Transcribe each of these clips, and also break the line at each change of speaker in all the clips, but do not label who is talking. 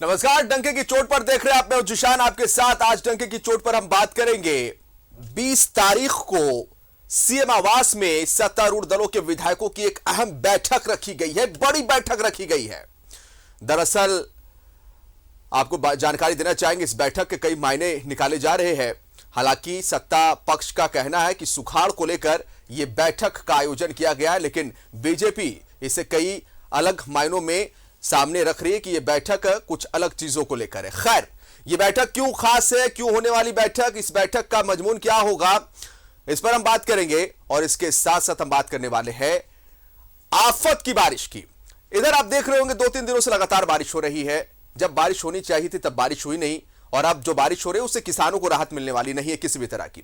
नमस्कार, डंके की चोट पर देख रहे हैं आप, मैं जिशान आपके साथ। आज डंके की चोट पर हम बात करेंगे 20 तारीख को सीएम आवास में सत्तारूढ़ दलों के विधायकों की एक अहम बैठक रखी गई है, बड़ी बैठक रखी गई है। दरअसल आपको जानकारी देना चाहेंगे, इस बैठक के कई मायने निकाले जा रहे हैं। हालांकि सत्ता पक्ष का कहना है कि सुखाड़ को लेकर यह बैठक का आयोजन किया गया है, लेकिन बीजेपी इसे कई अलग मायनों में सामने रख रही है कि यह बैठक कुछ अलग चीजों को लेकर है। खैर, यह बैठक क्यों खास है, क्यों होने वाली बैठक, इस बैठक का मजमून क्या होगा, इस पर हम बात करेंगे। और इसके साथ साथ हम बात करने वाले हैं आफत की बारिश की। इधर आप देख रहे होंगे 2-3 दिनों से लगातार बारिश हो रही है। जब बारिश होनी चाहिए थी तब बारिश हुई नहीं, और अब जो बारिश हो रही है उससे किसानों को राहत मिलने वाली नहीं है किसी भी तरह की।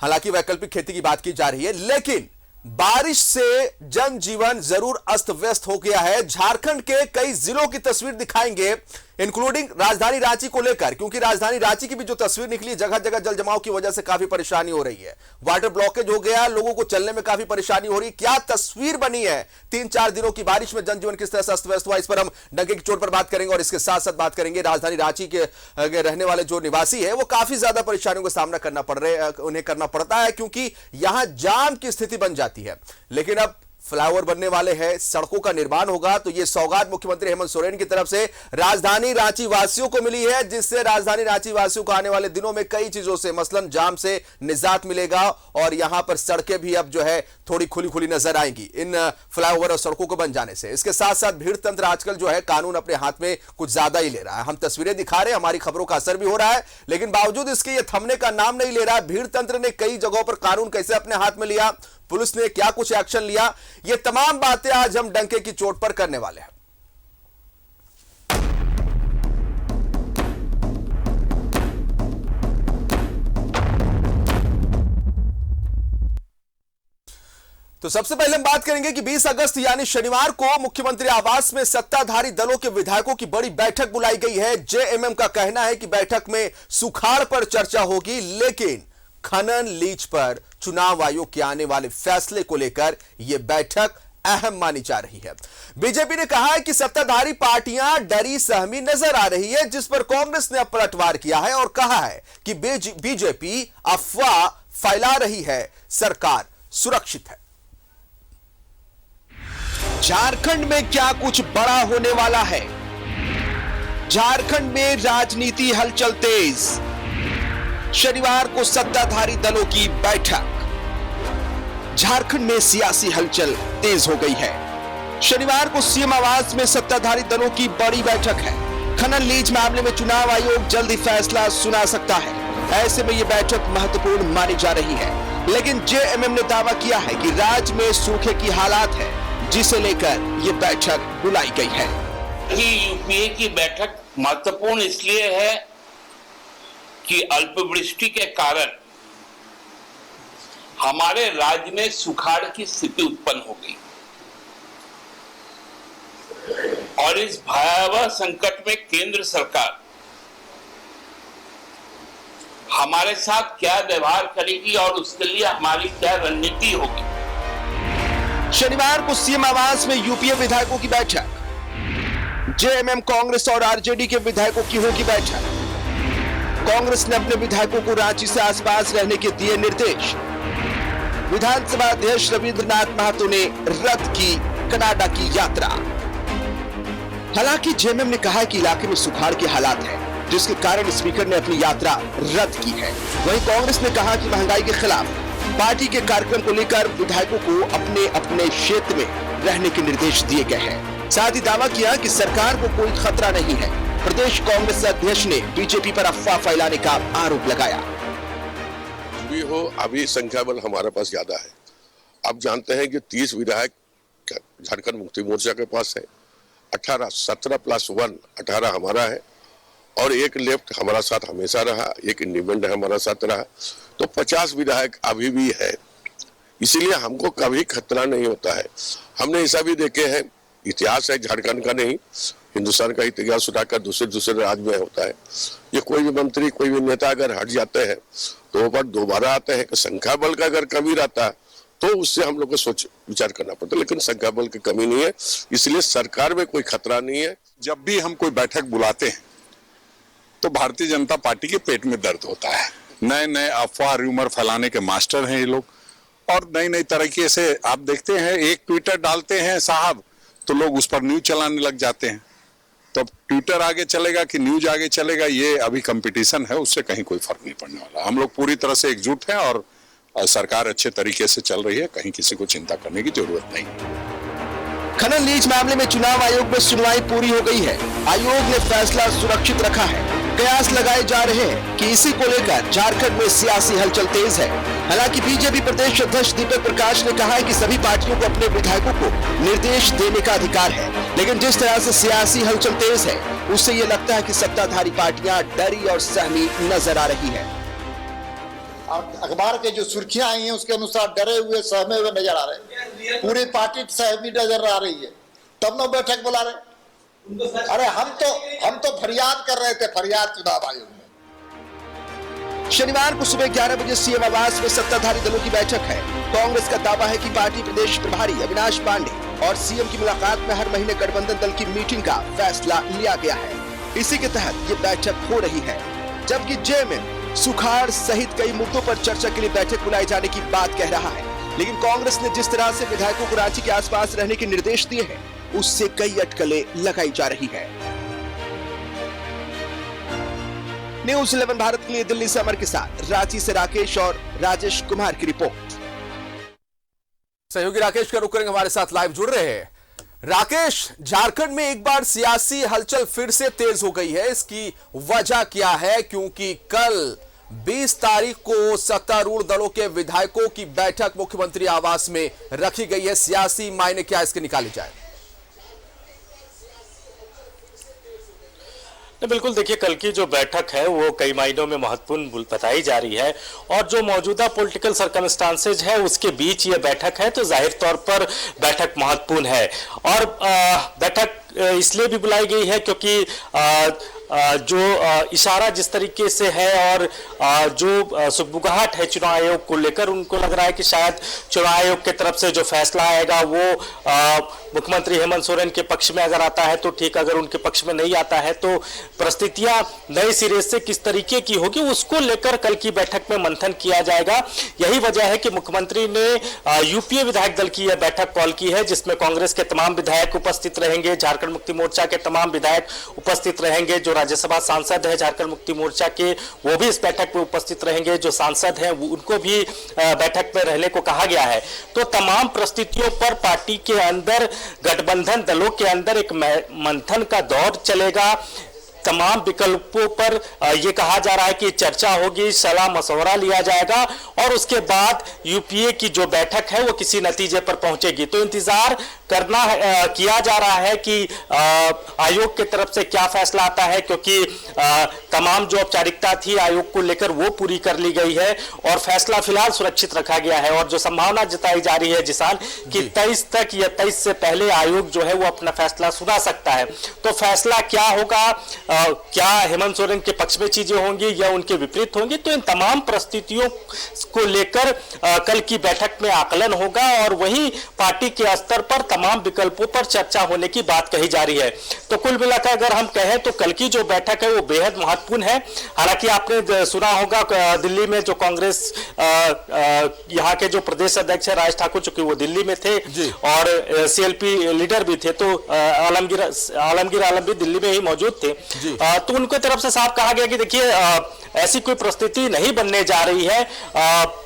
हालांकि वैकल्पिक खेती की बात की जा रही है, लेकिन बारिश से जनजीवन जरूर अस्त व्यस्त हो गया है। झारखंड के कई जिलों की तस्वीर दिखाएंगे, इंक्लूडिंग राजधानी रांची को लेकर, क्योंकि राजधानी रांची की भी जो तस्वीर निकली, जगह जगह जल जमाव की वजह से काफी परेशानी हो रही है। वाटर ब्लॉकेज हो गया, लोगों को चलने में काफी परेशानी हो रही। क्या तस्वीर बनी है 3-4 दिनों की बारिश में, जनजीवन किस तरह से अस्त व्यस्त हुआ, इस पर हम डंके की चोट पर बात करेंगे। और इसके साथ साथ बात करेंगे राजधानी रांची के रहने वाले जो निवासी है वो काफी ज्यादा परेशानियों का सामना उन्हें करना पड़ता है, क्योंकि यहां जाम की स्थिति बन जाती है। लेकिन अब फ्लाईओवर बनने वाले हैं, सड़कों का निर्माण होगा, तो यह सौगात मुख्यमंत्री हेमंत सोरेन की तरफ से राजधानी रांची वासियों को मिली है, जिससे राजधानी रांची वासियों को आने वाले दिनों में कई चीजों से, मसलन जाम से निजात मिलेगा। और यहां पर सड़कें भी अब जो है थोड़ी खुली खुली नजर आएंगी इन फ्लाईओवर और सड़कों को बन जाने से। इसके साथ साथ भीड़ तंत्र आजकल जो है कानून अपने हाथ में कुछ ज्यादा ही ले रहा है। हम तस्वीरें दिखा रहे हैं, हमारी खबरों का असर भी हो रहा है, लेकिन बावजूद इसके ये थमने का नाम नहीं ले रहा है। भीड़ तंत्र ने कई जगहों पर कानून कैसे अपने हाथ में लिया, पुलिस ने क्या कुछ एक्शन लिया, ये तमाम बातें आज हम डंके की चोट पर करने वाले हैं। तो सबसे पहले हम बात करेंगे कि 20 अगस्त यानी शनिवार को मुख्यमंत्री आवास में सत्ताधारी दलों के विधायकों की बड़ी बैठक बुलाई गई है। जेएमएम का कहना है कि बैठक में सुखाड़ पर चर्चा होगी, लेकिन खनन लीज पर चुनाव आयोग के आने वाले फैसले को लेकर यह बैठक अहम मानी जा रही है। बीजेपी ने कहा है कि सत्ताधारी पार्टियां डरी सहमी नजर आ रही है, जिस पर कांग्रेस ने अब पलटवार किया है और कहा है कि बीजेपी अफवाह फैला रही है, सरकार सुरक्षित है। झारखंड में क्या कुछ बड़ा होने वाला है? झारखंड में राजनीति हलचल तेज। शनिवार को सत्ताधारी दलों की बैठक। झारखंड में सियासी हलचल तेज हो गई है। शनिवार को सीएम आवास में सत्ताधारी दलों की बड़ी बैठक है। खनन लीज मामले में चुनाव आयोग जल्द ही फैसला सुना सकता है। ऐसे में यह बैठक महत्वपूर्ण मानी जा रही है, लेकिन जेएमएम ने दावा किया है कि राज्य में सूखे की हालात है, जिसे लेकर यह बैठक बुलाई गई है।
यूपीए की बैठक महत्वपूर्ण इसलिए है कि अल्पवृष्टि के कारण हमारे राज्य में सुखाड़ की स्थिति उत्पन्न हो गई, और इस भयावह संकट में केंद्र सरकार हमारे साथ क्या व्यवहार करेगी और उसके लिए हमारी क्या रणनीति होगी।
शनिवार को सीएम आवास में यूपीए विधायकों की बैठक। जेएमएम, कांग्रेस और आरजेडी के विधायकों की होगी बैठक। कांग्रेस ने अपने विधायकों को रांची से आसपास रहने के दिए निर्देश। विधानसभा अध्यक्ष रविंद्रनाथ महतो ने रद्द की कनाडा की यात्रा। हालांकि जेएमएम ने कहा कि इलाके में सुखाड़ के हालात है, जिसके कारण स्पीकर ने अपनी यात्रा रद्द की है। वहीं कांग्रेस ने कहा कि महंगाई के खिलाफ पार्टी के कार्यक्रम को लेकर विधायकों को अपने अपने क्षेत्र में रहने के निर्देश दिए गए हैं। साथ ही दावा किया कि सरकार को कोई खतरा नहीं है। प्रदेश कांग्रेस अध्यक्ष ने बीजेपी पर अफवाह फैलाने का आरोप लगाया।
भी हो, अभी संख्या बल हमारे पास ज्यादा है। आप जानते हैं कि 30 विधायक झारखंड मुक्ति मोर्चा के पास है, 17 + 1 18 हमारा है, और एक लेफ्ट हमारा साथ हमेशा रहा, एक इंडिपेंडेंट हमारा साथ रहा, तो 50 विधायक अभी भी है। इसीलिए हमको कभी खतरा नहीं होता है। हमने ऐसा भी देखे हैं, इतिहास है झारखंड का नहीं, हिंदुस्तान का इतिहास उठाकर दूसरे राज्य में होता है। ये कोई भी मंत्री, कोई भी नेता अगर हट जाते हैं तो वो पर दोबारा आते हैं। संख्या बल का अगर कमी रहता तो उससे हम लोग को सोच विचार करना पड़ता है। लेकिन संख्या बल की कमी नहीं है, इसलिए सरकार में कोई खतरा नहीं है।
जब भी हम कोई बैठक बुलाते हैं तो भारतीय जनता पार्टी के पेट में दर्द होता है। नए नए अफवाह रूमर फैलाने के मास्टर हैं ये लोग, और नई नई तरीके से आप देखते हैं, एक ट्विटर डालते हैं साहब तो लोग उस पर न्यूज चलाने लग जाते हैं। तो अब ट्विटर आगे चलेगा कि न्यूज आगे चलेगा, ये अभी कंपटीशन है, उससे कहीं कोई फर्क नहीं पड़ने वाला। हम लोग पूरी तरह से एकजुट हैं और सरकार अच्छे तरीके से चल रही है, कहीं किसी को चिंता करने की जरूरत नहीं।
खनन लीज मामले में चुनाव आयोग में सुनवाई पूरी हो गई है। आयोग ने फैसला सुरक्षित रखा है। कयास लगाए जा रहे हैं कि इसी को लेकर झारखंड में सियासी हलचल तेज है। हालांकि बीजेपी प्रदेश अध्यक्ष दीपक प्रकाश ने कहा है कि सभी पार्टियों को अपने विधायकों को निर्देश देने का अधिकार है, लेकिन जिस तरह से सियासी हलचल तेज है उससे ये लगता है कि सत्ताधारी पार्टियां डरी और सहमी नजर आ रही है।
अखबार के जो सुर्खियां आई हैं उसके अनुसार डरे हुए सहमे हुए नजर आ रहे हैं। पूरी पार्टी सहमी नजर आ रही है, तब ना बैठक बुला रहे। अरे हम तो फरियाद कर रहे थे, फरियाद चुनाव आयोग में।
शनिवार को सुबह 11 बजे सीएम आवास में सत्ताधारी दलों की बैठक है। कांग्रेस का दावा है कि पार्टी प्रदेश प्रभारी अविनाश पांडे और सीएम की मुलाकात में हर महीने गठबंधन दल की मीटिंग का फैसला लिया गया है। इसी के तहत ये बैठक हो रही है, जबकि जेएमएम सुखाड़ सहित कई मुद्दों पर चर्चा के लिए बैठक बुलाए जाने की बात कह रहा है। लेकिन कांग्रेस ने जिस तरह से विधायकों को रांची के आसपास रहने के निर्देश दिए हैं, उससे कई अटकलें लगाई जा रही है। न्यूज़ 11 भारत के लिए दिल्ली से अमर के साथ रांची से राकेश और राजेश कुमार की रिपोर्ट। सहयोगी राकेश का रुख करेंगे, हमारे साथ लाइव जुड़ रहे हैं। राकेश, झारखंड में एक बार सियासी हलचल फिर से तेज हो गई है, इसकी वजह क्या है? क्योंकि कल 20 तारीख को सत्तारूढ़ दलों के विधायकों की बैठक मुख्यमंत्री आवास में रखी गई है। सियासी मायने क्या इसके निकाले जाए?
बिल्कुल, देखिए, कल की जो बैठक है वो कई मायनों में महत्वपूर्ण बताई जा रही है, और जो मौजूदा पॉलिटिकल सर्कमस्टांसेज है उसके बीच ये बैठक है, तो जाहिर तौर पर बैठक महत्वपूर्ण है। और बैठक इसलिए भी बुलाई गई है क्योंकि जो इशारा जिस तरीके से है और जो सुगबुगाहट है चुनाव आयोग को लेकर, उनको लग रहा है कि शायद चुनाव आयोग की तरफ से जो फैसला आएगा वो मुख्यमंत्री हेमंत सोरेन के पक्ष में अगर आता है तो ठीक, अगर उनके पक्ष में नहीं आता है तो परिस्थितियां नए सिरे से किस तरीके की होगी उसको लेकर कल की बैठक में मंथन किया जाएगा। यही वजह है कि मुख्यमंत्री ने यूपीए विधायक दल की यह बैठक कॉल की है, जिसमें कांग्रेस के तमाम विधायक उपस्थित रहेंगे, झारखंड मुक्ति मोर्चा के तमाम विधायक उपस्थित रहेंगे, जो राज्यसभा सांसद है झारखंड मुक्ति मोर्चा के वो भी इस बैठक में उपस्थित रहेंगे, जो सांसद हैं उनको भी बैठक में रहने को कहा गया है। तो तमाम परिस्थितियों पर पार्टी के अंदर, गठबंधन दलों के अंदर एक मंथन का दौर चलेगा। तमाम विकल्पों पर यह कहा जा रहा है कि चर्चा होगी, सलाह मशवरा लिया जाएगा और उसके बाद यूपीए की जो बैठक है वो किसी नतीजे पर पहुंचेगी। तो इंतजार करना किया जा रहा है कि आयोग की तरफ से क्या फैसला आता है, क्योंकि तमाम जो औपचारिकता थी आयोग को लेकर वो पूरी कर ली गई है और फैसला फिलहाल सुरक्षित रखा गया है। और जो संभावना जताई जा रही है जिसान कि 23 तक या 23 से पहले आयोग जो है वो अपना फैसला सुना सकता है। तो फैसला क्या होगा, क्या हेमंत सोरेन के पक्ष में चीजें होंगी या उनके विपरीत होंगी, तो इन तमाम परिस्थितियों को लेकर कल की बैठक में आकलन होगा और वही पार्टी के स्तर पर तमाम विकल्पों पर चर्चा होने की बात कही जा रही है। तो कुल मिलाकर अगर हम कहें तो कल की जो बैठक है वो बेहद महत्वपूर्ण है। हालांकि आपने सुना होगा दिल्ली में जो कांग्रेस यहाँ के जो प्रदेश अध्यक्ष है राज ठाकुर, चूंकि वो दिल्ली में थे और सीएलपी लीडर भी थे, तो आलमगीर आलम भी दिल्ली में ही मौजूद थे, तो उनकी तरफ से साफ कहा गया कि देखिए ऐसी कोई परिस्थिति नहीं बनने जा रही है।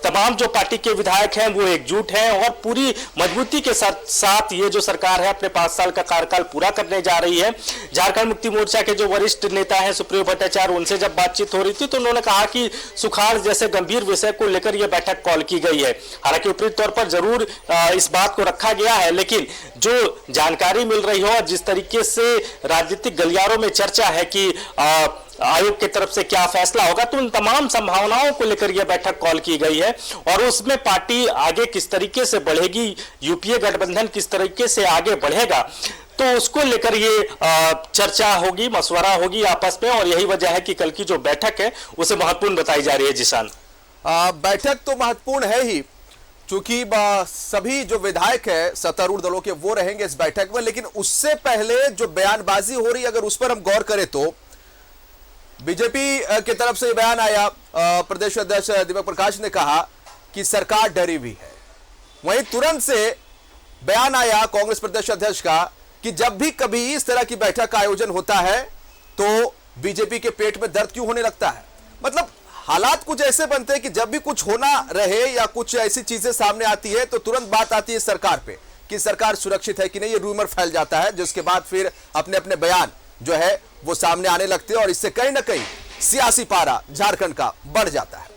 तमाम जो पार्टी के विधायक हैं वो एकजुट हैं और पूरी मजबूती के साथ ये जो सरकार है अपने 5 साल का कार्यकाल पूरा करने जा रही है। झारखंड मुक्ति मोर्चा के जो वरिष्ठ नेता हैं सुप्रियो भट्टाचार्य, उनसे जब बातचीत हो रही थी तो उन्होंने कहा कि सुखाड़ जैसे गंभीर विषय को लेकर यह बैठक कॉल की गई है। हालांकि ऊपरी तौर पर जरूर इस बात को रखा गया है, लेकिन जो जानकारी मिल रही हो और जिस तरीके से राजनीतिक गलियारों में चर्चा है कि आयोग की तरफ से क्या फैसला होगा, तो उन तमाम संभावनाओं को लेकर यह बैठक कॉल की गई है और उसमें पार्टी आगे किस तरीके से बढ़ेगी, यूपीए गठबंधन किस तरीके से आगे बढ़ेगा, तो उसको लेकर ये चर्चा होगी, मशवरा होगी आपस में। और यही वजह है कि कल की जो बैठक है उसे महत्वपूर्ण बताई जा रही है। जिसान,
बैठक तो महत्वपूर्ण है ही, चूंकि सभी जो विधायक है सत्तारूढ़ दलों के वो रहेंगे इस बैठक में, लेकिन उससे पहले जो बयानबाजी हो रही है अगर उस पर हम गौर करें तो बीजेपी की तरफ से बयान आया, प्रदेश अध्यक्ष दीपक प्रकाश ने कहा कि सरकार डरी हुई है। वहीं तुरंत से बयान आया कांग्रेस प्रदेश अध्यक्ष का कि जब भी कभी इस तरह की बैठक का आयोजन होता है तो बीजेपी के पेट में दर्द क्यों होने लगता है। मतलब हालात कुछ ऐसे बनते हैं कि जब भी कुछ होना रहे या कुछ ऐसी चीजें सामने आती है तो तुरंत बात आती है सरकार पे कि सरकार सुरक्षित है कि नहीं, ये रूमर फैल जाता है, जिसके बाद फिर अपने अपने बयान जो है वो सामने आने लगते हैं और इससे कहीं ना कहीं सियासी पारा झारखंड का बढ़ जाता है।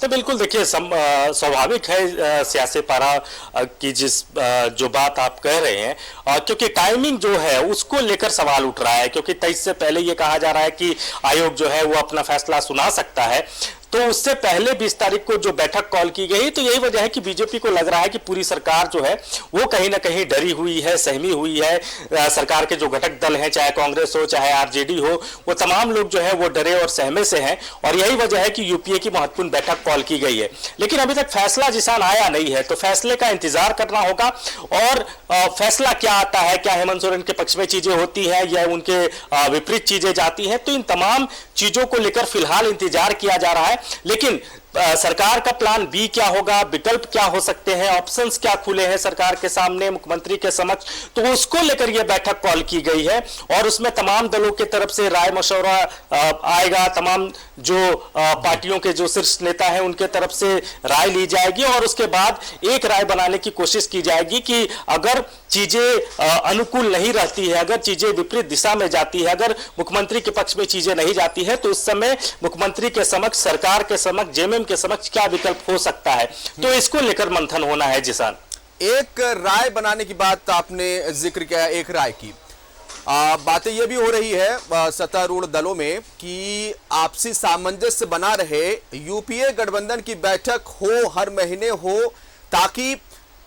तो बिल्कुल देखिए स्वाभाविक है सियासी पारा की जो बात आप कह रहे हैं, क्योंकि टाइमिंग जो है उसको लेकर सवाल उठ रहा है, क्योंकि 23 से पहले ये कहा जा रहा है कि आयोग जो है वो अपना फैसला सुना सकता है, तो उससे पहले 20 तारीख को जो बैठक कॉल की गई, तो यही वजह है कि बीजेपी को लग रहा है कि पूरी सरकार जो है वो कहीं ना कहीं डरी हुई है, सहमी हुई है। सरकार के जो घटक दल हैं, चाहे कांग्रेस हो चाहे आरजेडी हो, वो तमाम लोग जो है वो डरे और सहमे से हैं, और यही वजह है कि यूपीए की महत्वपूर्ण बैठक कॉल की गई है। लेकिन अभी तक फैसला जिसान आया नहीं है, तो फैसले का इंतजार करना होगा। और फैसला क्या आता है, क्या हेमंत सोरेन के पक्ष में चीजें होती है या उनके विपरीत चीजें जाती हैं, तो इन तमाम चीजों को लेकर फिलहाल इंतजार किया जा रहा है। लेकिन सरकार का प्लान बी क्या होगा, विकल्प क्या हो सकते हैं, ऑप्शंस क्या खुले हैं सरकार के सामने, मुख्यमंत्री के समक्ष, तो उसको लेकर यह बैठक कॉल की गई है। और उसमें तमाम दलों की तरफ से राय मशवरा आएगा, तमाम जो पार्टियों के जो शीर्ष नेता हैं उनके तरफ से राय ली जाएगी, और उसके बाद एक राय बनाने की कोशिश की जाएगी कि अगर चीजें अनुकूल नहीं रहती है, अगर चीजें विपरीत दिशा में जाती है, अगर मुख्यमंत्री के पक्ष में चीजें नहीं जाती है, तो उस समय मुख्यमंत्री के समक्ष, सरकार के समक्ष, जेएमएम के समक्ष क्या विकल्प हो सकता है, तो इसको लेकर मंथन होना है। जिसान,
एक राय बनाने की बात आपने जिक्र किया, एक राय की बातें यह भी हो रही है सत्तारूढ़ दलों में कि आपसी सामंजस्य बना रहे, यूपीए गठबंधन की बैठक हो, हर महीने हो, ताकि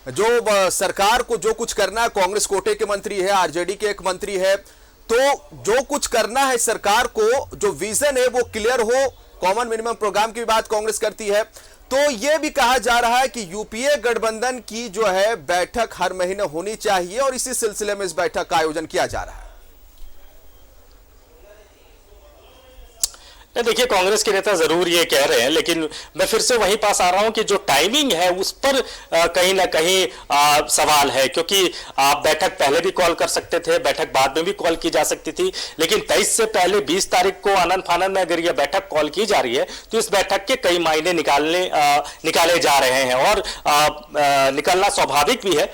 जो सरकार को जो कुछ करना है, कांग्रेस कोटे के मंत्री है, आरजेडी के एक मंत्री है, तो जो कुछ करना है सरकार को, जो विजन है वो क्लियर हो। कॉमन मिनिमम प्रोग्राम की बात कांग्रेस करती है, तो यह भी कहा जा रहा है कि यूपीए गठबंधन की जो है बैठक हर महीने होनी चाहिए, और इसी सिलसिले में इस बैठक का आयोजन किया जा रहा है।
देखिए, कांग्रेस के नेता जरूर ये कह रहे हैं, लेकिन मैं फिर से वहीं पास आ रहा हूं कि जो टाइमिंग है उस पर कहीं ना कहीं सवाल है, क्योंकि आप बैठक पहले भी कॉल कर सकते थे, बैठक बाद में भी कॉल की जा सकती थी, लेकिन 23 से पहले 20 तारीख को आनंद फानंद में अगर यह बैठक कॉल की जा रही है तो इस बैठक के कई मायने निकाले जा रहे हैं, और निकलना स्वाभाविक भी है।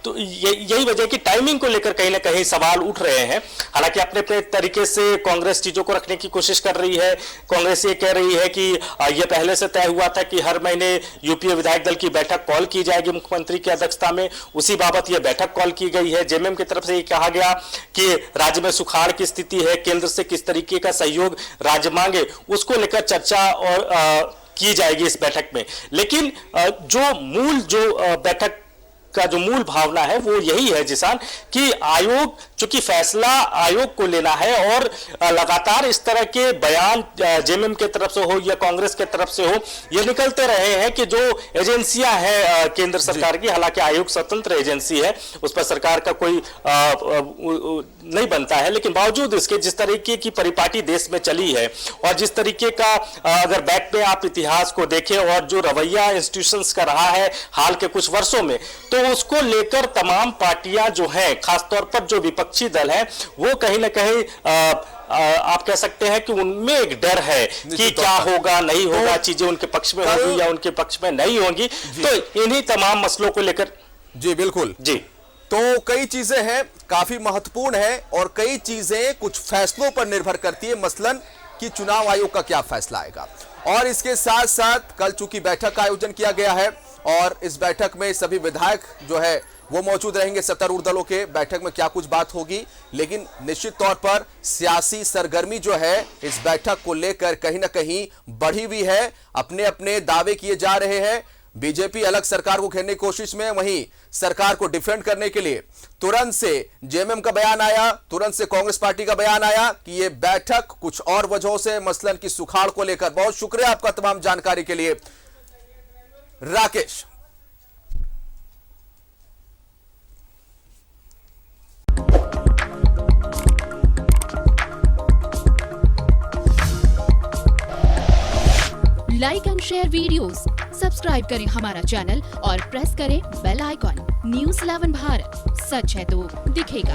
तो यही वजह कि टाइमिंग को लेकर कहीं ना कहीं सवाल उठ रहे हैं। हालांकि अपने अपने तरीके से कांग्रेस चीजों को रखने की कोशिश कर रही है। कांग्रेस ये कह रही है कि यह पहले से तय हुआ था कि हर महीने यूपीए विधायक दल की बैठक कॉल की जाएगी मुख्यमंत्री की अध्यक्षता में, उसी बाबत यह बैठक कॉल की गई है। जेएमएम की तरफ से यह कहा गया कि राज्य में सुखाड़ की स्थिति है, केंद्र से किस तरीके का सहयोग राज्य मांगे, उसको लेकर चर्चा और की जाएगी इस बैठक में। लेकिन जो बैठक का जो मूल भावना है वो यही है जिसान कि आयोग, चूंकि फैसला आयोग को लेना है, और लगातार इस तरह के बयान जेएमएम के तरफ से हो या कांग्रेस के तरफ से हो, ये निकलते रहे हैं कि जो एजेंसियां हैं केंद्र सरकार की, हालांकि आयोग स्वतंत्र एजेंसी है, उस पर सरकार का कोई नहीं बनता है, लेकिन बावजूद इसके जिस तरीके की परिपाटी देश में चली है और जिस तरीके का अगर बैक पे आप इतिहास को देखें और जो रवैया इंस्टीट्यूशंस का रहा है हाल के कुछ वर्षों में, तो उसको लेकर तमाम पार्टियां जो हैं, खासतौर पर जो विपक्षी दल हैं, वो कहीं ना कहीं आप कह सकते हैं कि उनमें एक डर है कि क्या होगा, नहीं होगा, चीजें उनके पक्ष में होगी या उनके पक्ष में नहीं होंगी। तो इन्हीं तमाम मसलों को लेकर
जी बिल्कुल जी, तो कई चीजें हैं, काफी महत्वपूर्ण है, और कई चीजें कुछ फैसलों पर निर्भर करती है, मसलन कि चुनाव आयोग का क्या फैसला आएगा। और इसके साथ साथ कल चूंकि बैठक का आयोजन किया गया है और इस बैठक में सभी विधायक जो है वो मौजूद रहेंगे सत्तारूढ़ दलों के, बैठक में क्या कुछ बात होगी, लेकिन निश्चित तौर पर सियासी सरगर्मी जो है इस बैठक को लेकर कहीं ना कहीं बढ़ी हुई है। अपने अपने दावे किए जा रहे हैं, बीजेपी अलग सरकार को घेरने की कोशिश में, वहीं सरकार को डिफेंड करने के लिए तुरंत से जेएमएम का बयान आया, तुरंत से कांग्रेस पार्टी का बयान आया कि यह बैठक कुछ और वजहों से, मसलन की सुखाड़ को लेकर। बहुत शुक्रिया आपका तमाम जानकारी के लिए Rakesh.
Like and share videos, subscribe करें हमारा चैनल और प्रेस करें बेल आइकॉन। न्यूज़ 11 भारत, सच है तो दिखेगा।